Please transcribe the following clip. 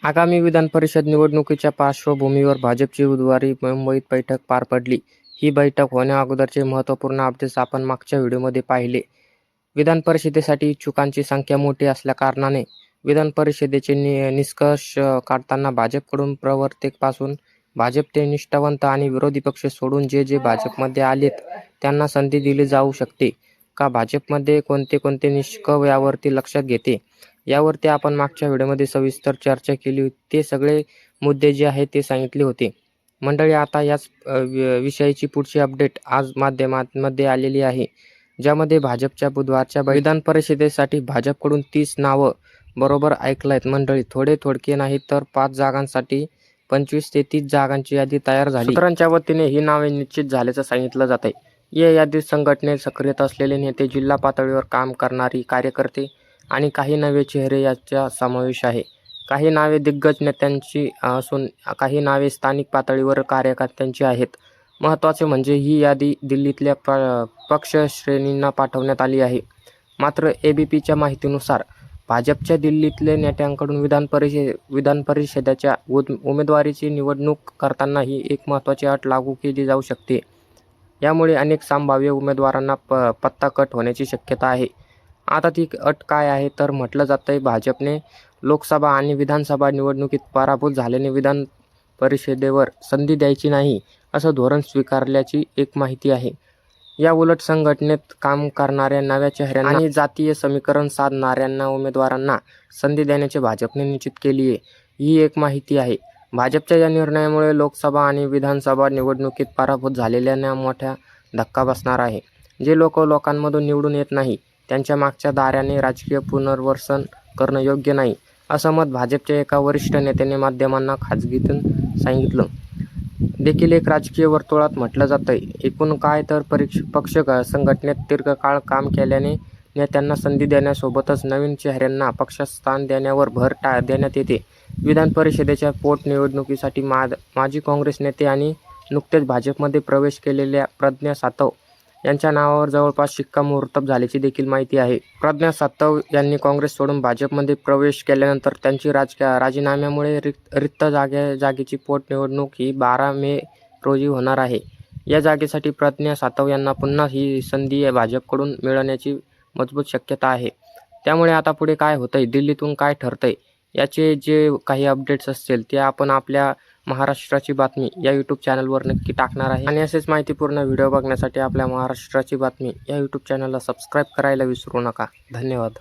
आगामी विधान परिषद निवडणुकीच्या पार्श्वभूमीवर भाजपची बुधवारी मुंबईत बैठक पार पडली. ही बैठक होण्याअगोदरचे महत्त्वपूर्ण अपडेट्स आपण मागच्या व्हिडिओमध्ये पाहिले. विधान परिषदेसाठी इच्छुकांची संख्या मोठी असल्याकारणाने विधान परिषदेचे निष्कर्ष काढताना भाजपकडून प्रवर्तकपासून भाजप ते निष्ठावंत आणि विरोधी पक्ष सोडून जे भाजपमध्ये आलेत त्यांना संधी दिली जाऊ शकते का, भाजपमध्ये कोणते निष्कर्ष यावरती लक्षात घेते. यावरती आपण मागच्या व्हिडिओमध्ये सविस्तर चर्चा केली होती. ते सगळे मुद्दे जे आहेत ते सांगितले होते. मंडळी, आता याच विषयाची पुढची अपडेट आज माध्यमांमध्ये आलेली आहे, ज्यामध्ये भाजपच्या बुधवारच्या विधान परिषदेसाठी भाजपकडून 30 नावं, बरोबर ऐकलायत मंडळी, थोडके नाही तर 5 जागांसाठी 25 ते 30 जागांची यादी तयार झाली. सूत्रांच्या वतीने ही नावे निश्चित झाल्याचं सांगितलं जात आहे. या यादीत संघटनेत सक्रिय असलेले नेते, जिल्हा पातळीवर काम करणारी कार्यकर्ते आणि काही नवे चेहरे याचा समावेश आहे. काही नावे दिग्गज नेत्यांची असून काही नावे स्थानिक पातळीवर कार्यकर्त्यांची आहेत. महत्त्वाचे म्हणजे ही यादी दिल्लीतल्या पक्ष श्रेणींना पाठवण्यात आली आहे. मात्र ABPच्या माहितीनुसार भाजपच्या दिल्लीतल्या नेत्यांकडून विधान परिषदेच्या उमेदवारीची निवडणूक करताना ही एक महत्त्वाची अट लागू केली जाऊ शकते. यामुळे अनेक संभाव्य उमेदवारांना पत्ता कट होण्याची शक्यता आहे. आता ती अट काय आहे तर म्हटलं जातंय, भाजपने लोकसभा आणि विधानसभा निवडणुकीत पराभूत झाल्याने विधान परिषदेवर संधी द्यायची नाही असं धोरण स्वीकारल्याची एक माहिती आहे. या उलट संघटनेत काम करणाऱ्या नव्या चेहऱ्यांना आणि जातीय समीकरण साधणाऱ्यांना उमेदवारांना संधी देण्याचे भाजपने निश्चित केली आहे, ही एक माहिती आहे. भाजपच्या या निर्णयामुळे लोकसभा आणि विधानसभा निवडणुकीत पराभूत झालेल्यांना मोठा धक्का बसणार आहे. जे लोकांमधून निवडून येत नाही त्यांच्या मागच्या दाऱ्याने राजकीय पुनर्वसन करणं योग्य नाही, असं मत भाजपच्या एका वरिष्ठ नेत्याने माध्यमांना खाजगीतून सांगितलं. देखील एक राजकीय वर्तुळात म्हटलं जातंय. एकूण काय तर पक्ष संघटनेत दीर्घकाळ काम केल्याने नेत्यांना संधी देण्यासोबतच नवीन चेहऱ्यांना पक्षात स्थान देण्यावर भर देण्यात येते. विधान परिषदेच्या पोटनिवडणुकीसाठी माजी काँग्रेस नेते आणि नुकतेच भाजपमध्ये प्रवेश केलेल्या प्रज्ञा सातव यांच्या नावावर जवळपास शिक्कामोर्तब झाल्याची देखील माहिती आहे. प्रज्ञा सातव यांनी काँग्रेस सोडून भाजपमध्ये प्रवेश केल्यानंतर त्यांची राजीनाम्यामुळे रिक्त जागेची पोटनिवडणूक ही 12 मे रोजी होणार आहे. या जागेसाठी प्रज्ञा सातव यांना पुन्हा ही संधी भाजपकडून मिळण्याची मजबूत शक्यता आहे. त्यामुळे आता पुढे काय होतंय, दिल्लीतून काय ठरतंय, याचे जे काही अपडेट्स असतील ते आपण आपल्या महाराष्ट्राची बातमी या यूट्यूब चॅनलवर नक्की टाकणार आहे. आणि असेच माहितीपूर्ण व्हिडिओ बघण्यासाठी आपल्या महाराष्ट्राची बातमी या यूट्यूब चॅनलला सबस्क्राईब करायला विसरू नका. धन्यवाद.